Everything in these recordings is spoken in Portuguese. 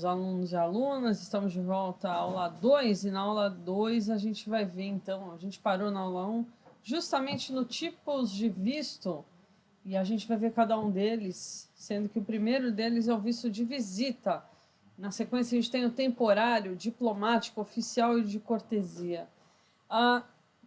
todos, alunos e alunas. Estamos de volta à aula 2 e na aula 2 a gente vai ver, então, a gente parou na aula 1 justamente no tipos de visto e a gente vai ver cada um deles, sendo que o primeiro deles é o visto de visita. Na sequência a gente tem o temporário, diplomático, oficial e de cortesia.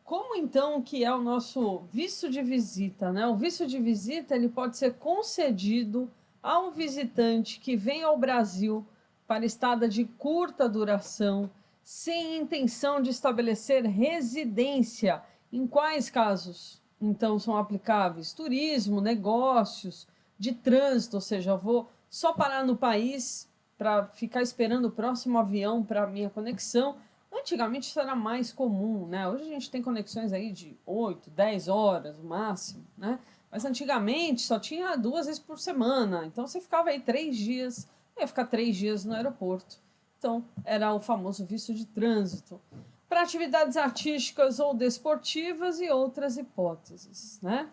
Como então que é o nosso visto de visita, né? O visto de visita ele pode ser concedido a um visitante que vem ao Brasil para estada de curta duração, sem intenção de estabelecer residência. Em quais casos, então, são aplicáveis? Turismo, negócios, de trânsito, ou seja, eu vou só parar no país para ficar esperando o próximo avião para a minha conexão. Antigamente isso era mais comum, né? Hoje a gente tem conexões aí de 8, 10 horas, no máximo, né? Mas antigamente só tinha 2 vezes por semana, então você ficava aí 3 dias, ia ficar 3 dias no aeroporto. Então, era o famoso visto de trânsito. Para atividades artísticas ou desportivas e outras hipóteses, né?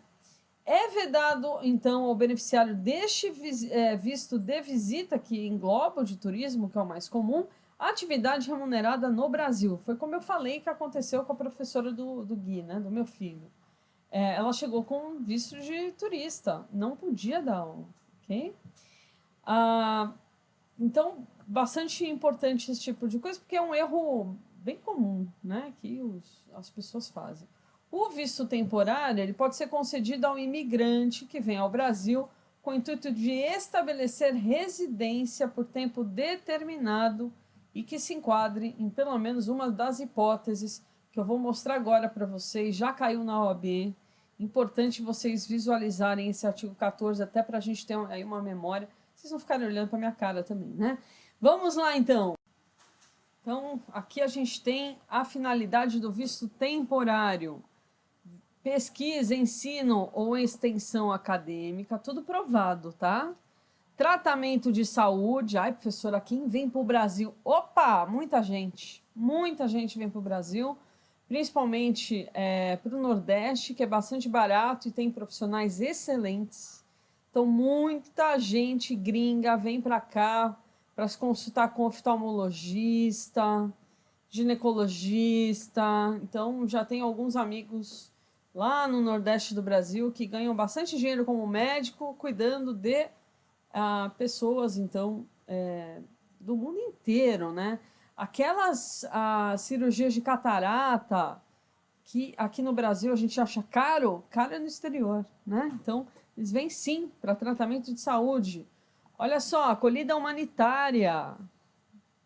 É vedado, então, ao beneficiário deste visto de visita, que engloba o de turismo, que é o mais comum, a atividade remunerada no Brasil. Foi como eu falei que aconteceu com a professora do Gui, né, do meu filho. Ela chegou com visto de turista, não podia dar aula, ok? Então, bastante importante esse tipo de coisa, porque é um erro bem comum, né, que as pessoas fazem. O visto temporário ele pode ser concedido ao imigrante que vem ao Brasil com o intuito de estabelecer residência por tempo determinado e que se enquadre em pelo menos uma das hipóteses que eu vou mostrar agora para vocês. Já caiu na OAB. Importante vocês visualizarem esse artigo 14, até para a gente ter aí uma memória. Vocês não ficarem olhando para minha cara também, né? Vamos lá, então. Então, aqui a gente tem a finalidade do visto temporário. Pesquisa, ensino ou extensão acadêmica, tudo provado, tá? Tratamento de saúde. Ai, professora, quem vem para o Brasil? Opa, muita gente vem para o Brasil, principalmente para o Nordeste, que é bastante barato e tem profissionais excelentes. Então, muita gente gringa vem para cá para se consultar com oftalmologista, ginecologista. Então, já tem alguns amigos lá no Nordeste do Brasil que ganham bastante dinheiro como médico, cuidando de pessoas, então, do mundo inteiro, né? Aquelas cirurgias de catarata que aqui no Brasil a gente acha caro é no exterior, né? Então, eles vêm sim para tratamento de saúde. Olha só, acolhida humanitária.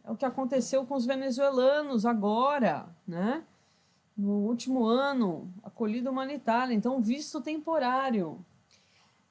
É o que aconteceu com os venezuelanos agora, né? No último ano, acolhida humanitária. Então, visto temporário.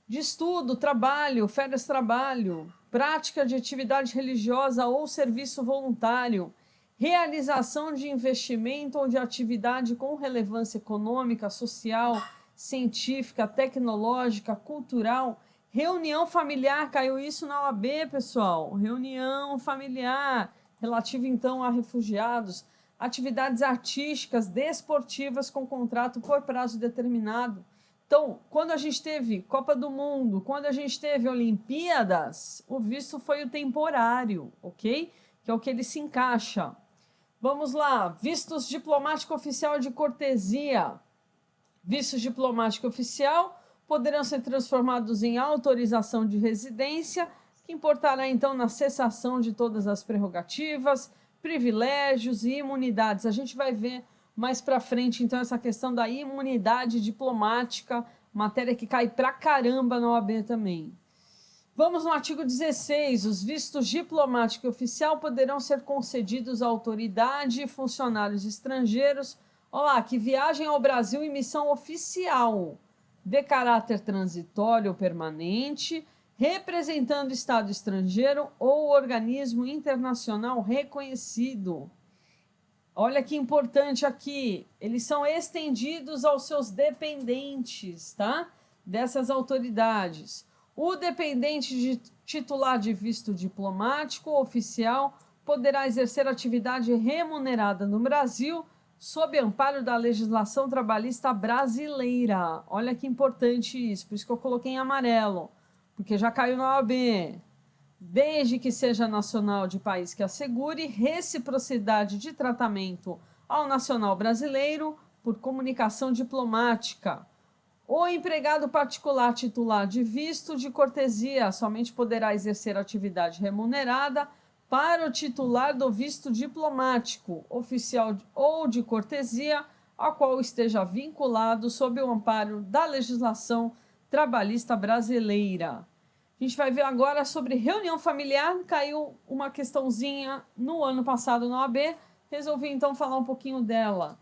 De estudo, trabalho, férias-trabalho, prática de atividade religiosa ou serviço voluntário, realização de investimento ou de atividade com relevância econômica, social, científica, tecnológica, cultural, reunião familiar, caiu isso na OAB, pessoal, reunião familiar, relativa então a refugiados, atividades artísticas, desportivas com contrato por prazo determinado. Então, quando a gente teve Copa do Mundo, quando a gente teve Olimpíadas, o visto foi o temporário, ok? Que é o que ele se encaixa. Vamos lá, vistos diplomático oficial de cortesia. Vistos diplomático oficial poderão ser transformados em autorização de residência, que importará então na cessação de todas as prerrogativas, privilégios e imunidades. A gente vai ver mais para frente, então, essa questão da imunidade diplomática, matéria que cai pra caramba na OAB também. Vamos no artigo 16. Os vistos diplomático e oficial poderão ser concedidos à autoridade e funcionários estrangeiros, olá, que viajem ao Brasil em missão oficial, de caráter transitório ou permanente, representando Estado estrangeiro ou organismo internacional reconhecido. Olha que importante aqui, eles são estendidos aos seus dependentes, tá? Dessas autoridades. O dependente titular de visto diplomático oficial poderá exercer atividade remunerada no Brasil sob amparo da legislação trabalhista brasileira. Olha que importante isso, por isso que eu coloquei em amarelo, porque já caiu na OAB. desde que seja nacional de país que assegure reciprocidade de tratamento ao nacional brasileiro por comunicação diplomática. O empregado particular titular de visto de cortesia somente poderá exercer atividade remunerada para o titular do visto diplomático, oficial ou de cortesia, a qual esteja vinculado sob o amparo da legislação trabalhista brasileira. A gente vai ver agora sobre reunião familiar. Caiu uma questãozinha no ano passado na OAB, resolvi então falar um pouquinho dela.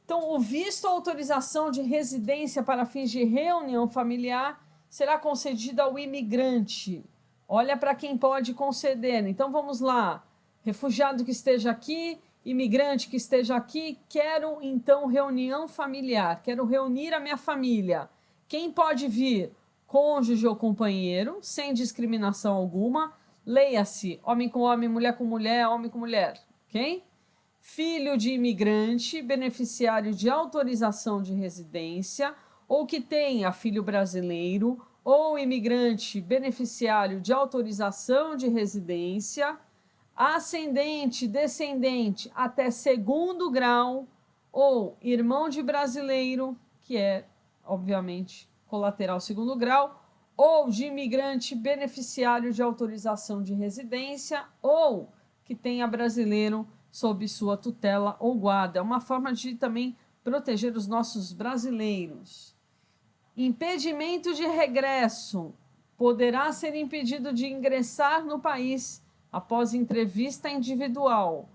Então, o visto ou autorização de residência para fins de reunião familiar será concedido ao imigrante. Olha para quem pode conceder. Então, vamos lá. Refugiado que esteja aqui, imigrante que esteja aqui, quero, então, reunião familiar. Quero reunir a minha família. Quem pode vir? Cônjuge ou companheiro, sem discriminação alguma. Leia-se, homem com homem, mulher com mulher, homem com mulher. Ok? Filho de imigrante, beneficiário de autorização de residência, ou que tenha filho brasileiro, ou imigrante beneficiário de autorização de residência, ascendente, descendente até segundo grau, ou irmão de brasileiro, que é, obviamente, colateral segundo grau, ou de imigrante beneficiário de autorização de residência, ou que tenha brasileiro sob sua tutela ou guarda. É uma forma de também proteger os nossos brasileiros. Impedimento de regresso. Poderá ser impedido de ingressar no país após entrevista individual.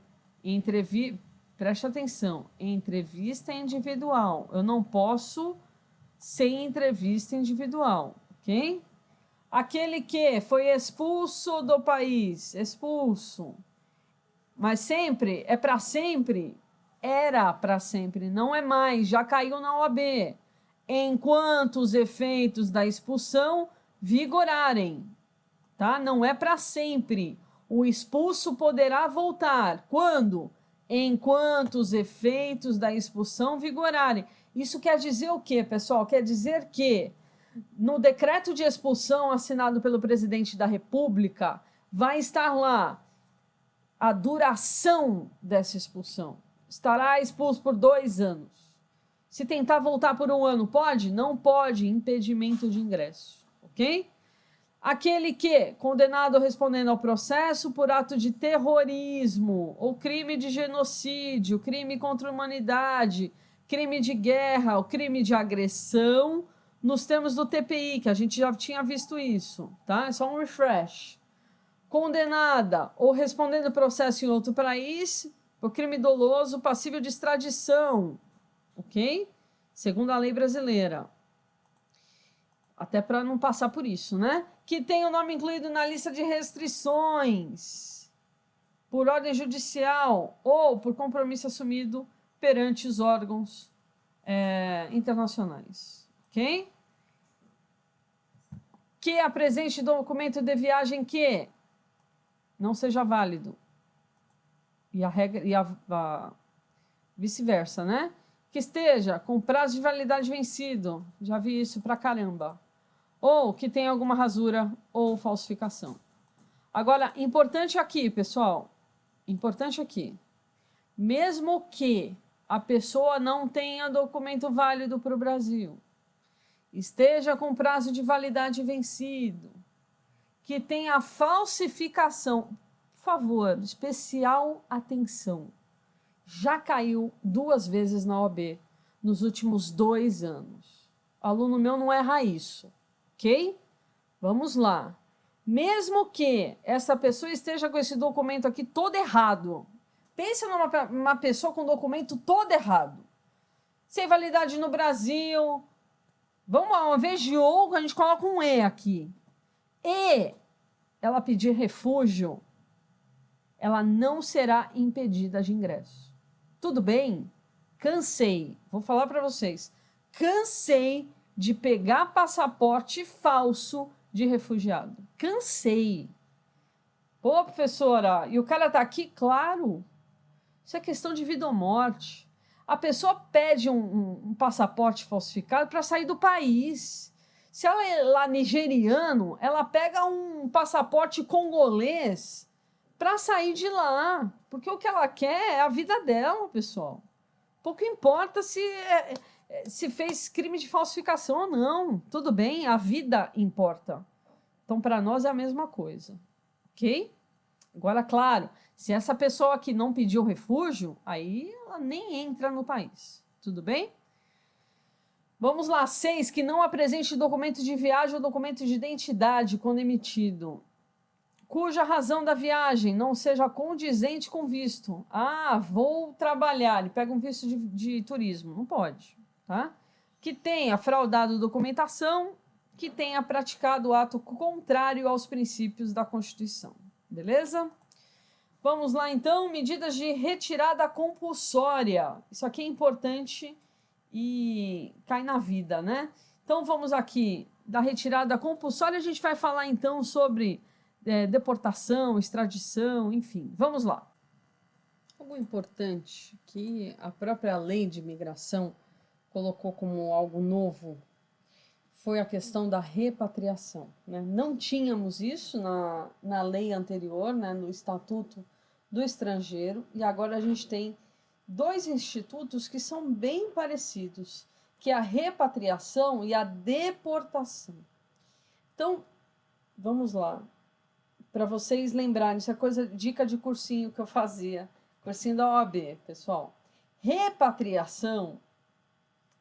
Preste atenção, entrevista individual. Eu não posso sem entrevista individual, ok? Aquele que foi expulso do país, expulso. Mas sempre, é para sempre? Era para sempre, não é mais, já caiu na OAB. Enquanto os efeitos da expulsão vigorarem, tá? Não é para sempre. O expulso poderá voltar. Quando? Enquanto os efeitos da expulsão vigorarem. Isso quer dizer o quê, pessoal? Quer dizer que no decreto de expulsão assinado pelo presidente da República, vai estar lá a duração dessa expulsão. Estará expulso por 2 anos. Se tentar voltar por 1 ano, pode? Não pode. Impedimento de ingresso. Ok? Aquele que, condenado respondendo ao processo por ato de terrorismo, ou crime de genocídio, crime contra a humanidade, crime de guerra, ou crime de agressão, nos termos do TPI, que a gente já tinha visto isso, tá? É só um refresh. Condenada ou respondendo processo em outro país por crime doloso passível de extradição, ok? Segundo a lei brasileira. Até para não passar por isso, né? Que tem o nome incluído na lista de restrições por ordem judicial ou por compromisso assumido perante os órgãos internacionais, ok? Que apresente documento de viagem que não seja válido. E a regra, a vice-versa, né? Que esteja com prazo de validade vencido. Já vi isso pra caramba. Ou que tenha alguma rasura ou falsificação. Agora, importante aqui, pessoal. Importante aqui. Mesmo que a pessoa não tenha documento válido para o Brasil, esteja com prazo de validade vencido, que tenha falsificação, por favor, especial atenção. Já caiu 2 vezes na OAB nos últimos 2 anos. O aluno meu não erra isso, ok? Vamos lá. Mesmo que essa pessoa esteja com esse documento aqui todo errado, pense numa pessoa com documento todo errado, sem validade no Brasil, vamos lá, ao invés de O, a gente coloca um E aqui. E ela pedir refúgio, ela não será impedida de ingresso. Tudo bem? Cansei, vou falar para vocês, cansei de pegar passaporte falso de refugiado. Cansei. Pô, professora, e o cara tá aqui? Claro. Isso é questão de vida ou morte. A pessoa pede um passaporte falsificado para sair do país. Se ela é lá nigeriano, ela pega um passaporte congolês para sair de lá, porque o que ela quer é a vida dela, pessoal. Pouco importa se fez crime de falsificação ou não. Tudo bem, a vida importa. Então, para nós é a mesma coisa, ok? Agora, claro, se essa pessoa aqui não pediu refúgio, aí ela nem entra no país. Tudo bem? Vamos lá, 6, que não apresente documento de viagem ou documento de identidade quando emitido, cuja razão da viagem não seja condizente com visto. Ah, vou trabalhar, ele pega um visto de turismo, não pode, tá? Que tenha fraudado documentação, que tenha praticado ato contrário aos princípios da Constituição, beleza? Vamos lá, então, medidas de retirada compulsória. Isso aqui é importante e cai na vida, né? Então, vamos aqui da retirada compulsória, a gente vai falar, então, sobre deportação, extradição, enfim. Vamos lá. Algo importante que a própria lei de imigração colocou como algo novo foi a questão da repatriação, né? Não tínhamos isso na lei anterior, né, no Estatuto do Estrangeiro, e agora a gente tem dois institutos que são bem parecidos, que é a repatriação e a deportação. Então, vamos lá. Para vocês lembrarem, isso é coisa, dica de cursinho que eu fazia, cursinho da OAB, pessoal. Repatriação,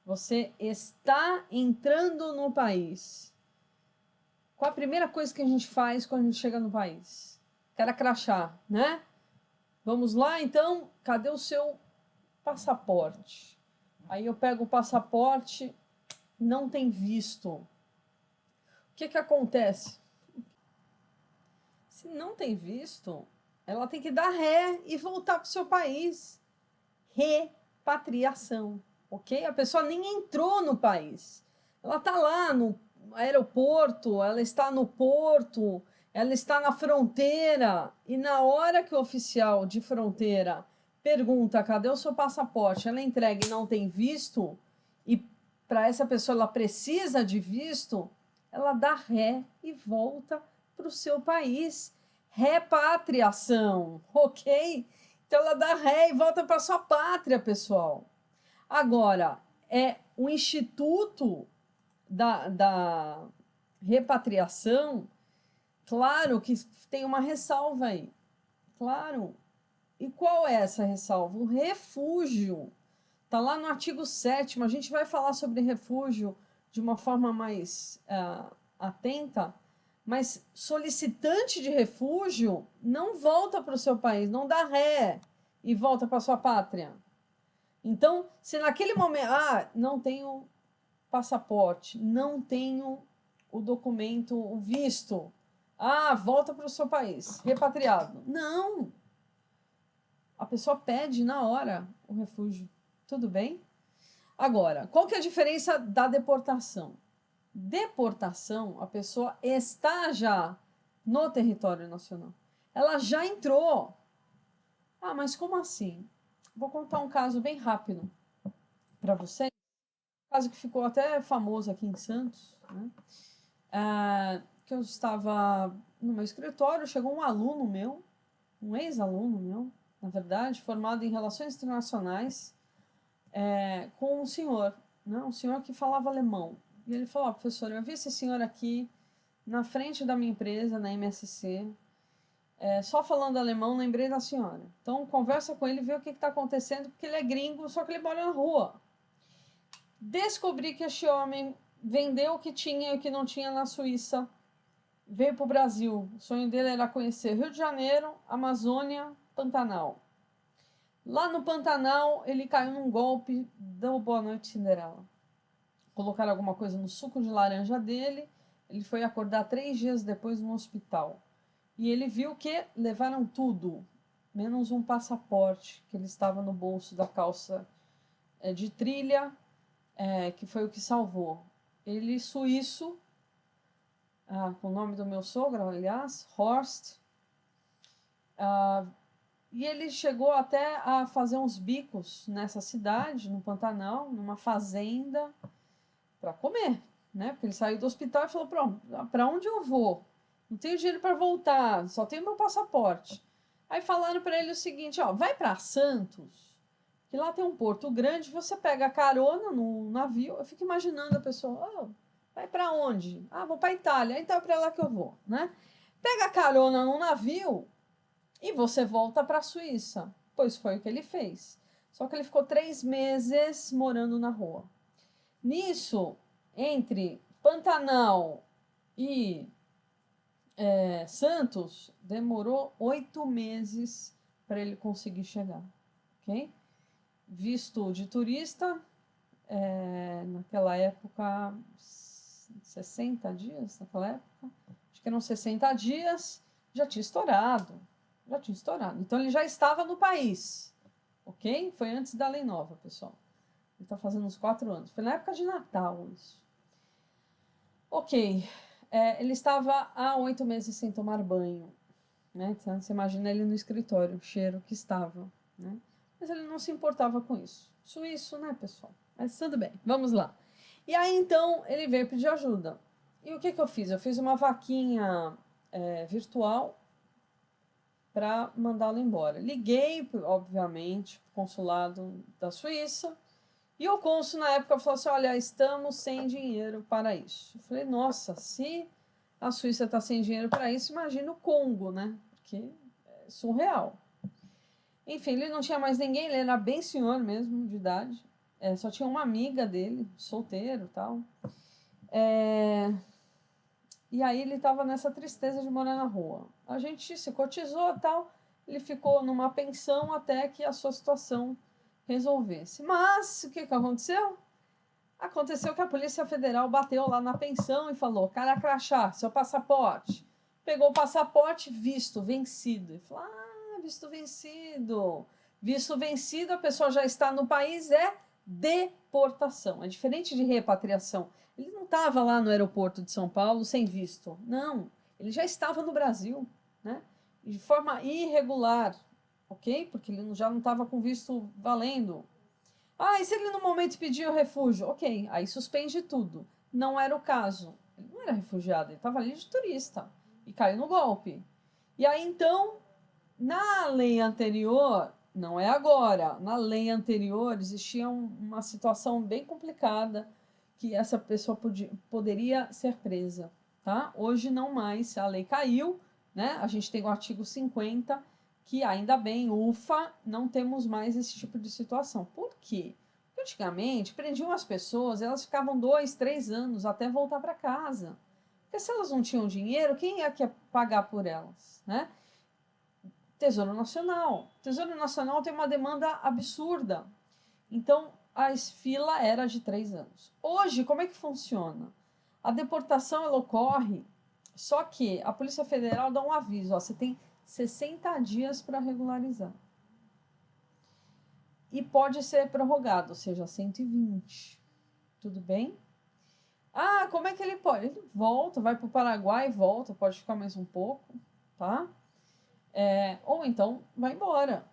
você está entrando no país. Qual a primeira coisa que a gente faz quando a gente chega no país? Cara crachá, né? Vamos lá, então, cadê o seu passaporte? Aí eu pego o passaporte, não tem visto. O que acontece? Se não tem visto, ela tem que dar ré e voltar para o seu país. Repatriação, ok? A pessoa nem entrou no país. Ela está lá no aeroporto, ela está no porto, ela está na fronteira. E na hora que o oficial de fronteira pergunta, cadê o seu passaporte? Ela entrega e não tem visto, e para essa pessoa ela precisa de visto, ela dá ré e volta para o seu país. Repatriação, ok? Então ela dá ré e volta para sua pátria, pessoal. Agora, o Instituto da Repatriação, claro que tem uma ressalva aí. Claro. E qual é essa ressalva? O refúgio. Está lá no artigo 7º. A gente vai falar sobre refúgio de uma forma mais atenta, mas solicitante de refúgio não volta para o seu país, não dá ré e volta para sua pátria. Então, se naquele momento, não tenho passaporte, não tenho o documento, o visto, volta para o seu país, repatriado. Não! A pessoa pede na hora o refúgio. Tudo bem? Agora, qual que é a diferença da deportação? Deportação, a pessoa está já no território nacional. Ela já entrou. Mas como assim? Vou contar um caso bem rápido para vocês. Um caso que ficou até famoso aqui em Santos, né? Que eu estava no meu escritório, chegou um aluno meu, um ex-aluno meu, na verdade, formado em Relações Internacionais, com um senhor, né? Um senhor que falava alemão. E ele falou, professor, eu vi esse senhor aqui na frente da minha empresa, na MSC, só falando alemão, lembrei da senhora. Então, conversa com ele, vê o que está acontecendo, porque ele é gringo, só que ele mora na rua. Descobri que este homem vendeu o que tinha e o que não tinha na Suíça, veio para o Brasil. O sonho dele era conhecer Rio de Janeiro, Amazônia, Pantanal. Lá no Pantanal, ele caiu num golpe, deu boa noite, Cinderela. Colocaram alguma coisa no suco de laranja dele, ele foi acordar 3 dias depois no hospital. E ele viu que levaram tudo, menos um passaporte, que ele estava no bolso da calça de trilha, que foi o que salvou. Ele, suíço, com o nome do meu sogro, aliás, Horst, e ele chegou até a fazer uns bicos nessa cidade, no Pantanal, numa fazenda, para comer. né? Porque ele saiu do hospital e falou, para onde eu vou? Não tenho dinheiro para voltar, só tenho meu passaporte. Aí falaram para ele o seguinte, ó, vai para Santos, que lá tem um porto grande, você pega a carona no navio. Eu fico imaginando a pessoa, oh, vai para onde? Ah, vou para Itália, então é para lá que eu vou, né? Pega a carona no navio e você volta para a Suíça. Pois foi o que ele fez. Só que ele ficou 3 meses morando na rua. Nisso, entre Pantanal e Santos, demorou 8 meses para ele conseguir chegar, ok? Visto de turista, naquela época, 60 dias, naquela época, acho que eram 60 dias, já tinha estourado, Então ele já estava no país, ok? Foi antes da lei nova, pessoal. Ele está fazendo uns 4 anos. Foi na época de Natal isso. Ok. Ele estava há 8 meses sem tomar banho. Né? Então, você imagina ele no escritório, o cheiro que estava. Né? Mas ele não se importava com isso. Suíço, né, pessoal? Mas tudo bem, vamos lá. E aí, então, ele veio pedir ajuda. E o que eu fiz? Eu fiz uma vaquinha virtual para mandá-lo embora. Liguei, obviamente, para o consulado da Suíça. E o cônsul, na época, falou assim, olha, estamos sem dinheiro para isso. Eu falei, nossa, se a Suíça está sem dinheiro para isso, imagina o Congo, né? Porque é surreal. Enfim, ele não tinha mais ninguém, ele era bem senhor mesmo, de idade. Só tinha uma amiga dele, solteiro e tal. E aí ele estava nessa tristeza de morar na rua. A gente se cotizou e tal, ele ficou numa pensão até que a sua situação resolvesse. Mas, o que aconteceu? Aconteceu que a Polícia Federal bateu lá na pensão e falou, cara crachá, seu passaporte. Pegou o passaporte, visto vencido. E falou, visto vencido. Visto vencido, a pessoa já está no país, é deportação. É diferente de repatriação. Ele não estava lá no aeroporto de São Paulo sem visto. Não, ele já estava no Brasil, né? De forma irregular, ok? Porque ele já não estava com visto valendo. E se ele no momento pediu refúgio? Ok, aí suspende tudo. Não era o caso. Ele não era refugiado, ele estava ali de turista. E caiu no golpe. E aí, então, na lei anterior, não é agora, na lei anterior existia uma situação bem complicada que essa pessoa poderia ser presa. Tá? Hoje não mais, a lei caiu, né? A gente tem o artigo 50, que ainda bem, ufa, não temos mais esse tipo de situação. Por quê? Porque antigamente prendiam as pessoas, elas ficavam 2, 3 anos até voltar para casa. Porque se elas não tinham dinheiro, quem ia pagar por elas, né? Tesouro Nacional. Tesouro Nacional tem uma demanda absurda. Então, a fila era de 3 anos. Hoje, como é que funciona? A deportação ela ocorre, só que a Polícia Federal dá um aviso, você tem 60 dias para regularizar. E pode ser prorrogado, ou seja, 120. Tudo bem? Como é que ele pode? Ele volta, vai para o Paraguai, volta, pode ficar mais um pouco, tá? Ou então vai embora.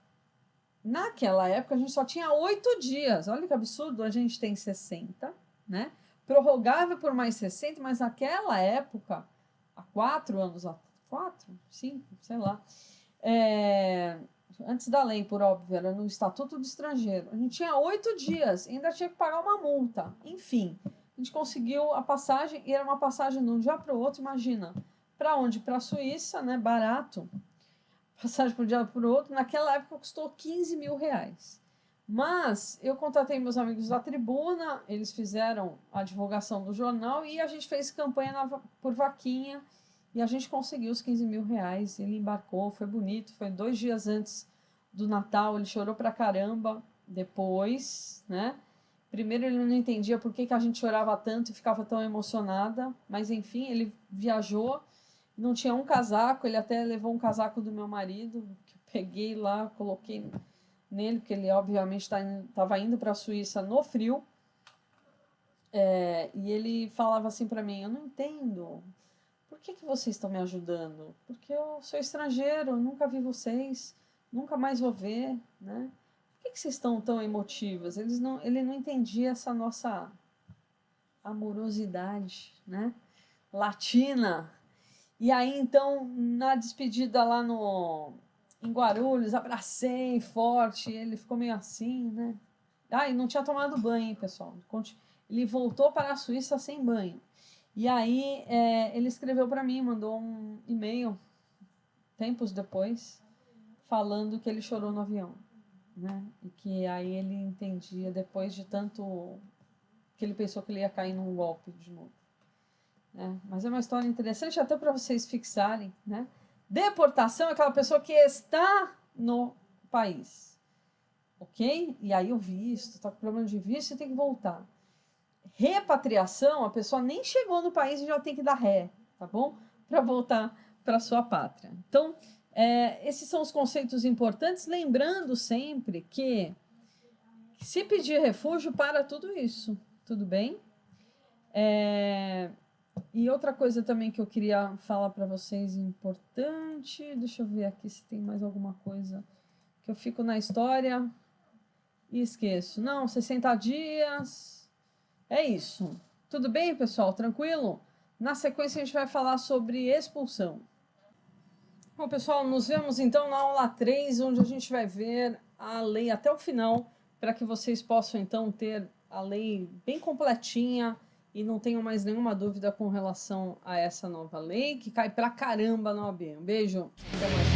Naquela época a gente só tinha 8 dias. Olha que absurdo, a gente tem 60, né? Prorrogável por mais 60, mas naquela época, há 4 anos, 4, 5, sei lá, antes da lei, por óbvio, era no Estatuto do Estrangeiro. A gente tinha 8 dias, ainda tinha que pagar uma multa. Enfim, a gente conseguiu a passagem, e era uma passagem de um dia para o outro, imagina. Para onde? Para a Suíça, né? Barato. Passagem para um dia para o outro. Naquela época custou 15 mil reais. Mas eu contatei meus amigos da Tribuna, eles fizeram a divulgação do jornal e a gente fez campanha por vaquinha e a gente conseguiu os 15 mil reais. Ele embarcou, foi bonito, foi 2 dias antes do Natal, ele chorou pra caramba. Depois, né? Primeiro ele não entendia por que a gente chorava tanto e ficava tão emocionada, mas enfim, ele viajou, não tinha um casaco, ele até levou um casaco do meu marido, que eu peguei lá, coloquei nele, porque ele obviamente estava indo para a Suíça no frio, e ele falava assim para mim, eu não entendo, por que vocês estão me ajudando? Porque eu sou estrangeiro, eu nunca vi vocês, nunca mais vou ver, né? Por que vocês estão tão emotivas? Ele não entendia essa nossa amorosidade, né? Latina. E aí, então, na despedida lá em Guarulhos, abracei forte, ele ficou meio assim, né? Ah, e não tinha tomado banho, hein, pessoal? Ele voltou para a Suíça sem banho. E aí, ele escreveu para mim, mandou um e-mail, tempos depois, falando que ele chorou no avião, né? E que aí ele entendia, depois de tanto que ele pensou que ele ia cair num golpe de novo. Né? Mas é uma história interessante até para vocês fixarem, né? Deportação é aquela pessoa que está no país, ok? E aí o visto, está com problema de visto e tem que voltar. Repatriação, a pessoa nem chegou no país e já tem que dar ré, tá bom? Para voltar para sua pátria. Então, esses são os conceitos importantes, lembrando sempre que se pedir refúgio para tudo isso, tudo bem? E outra coisa também que eu queria falar para vocês importante, deixa eu ver aqui se tem mais alguma coisa que eu fico na história e esqueço. Não, 60 dias. É isso. Tudo bem, pessoal? Tranquilo? Na sequência a gente vai falar sobre expulsão. Bom, pessoal, nos vemos então na aula 3, onde a gente vai ver a lei até o final, para que vocês possam então ter a lei bem completinha e não tenham mais nenhuma dúvida com relação a essa nova lei, que cai pra caramba na OAB. Um beijo, até mais.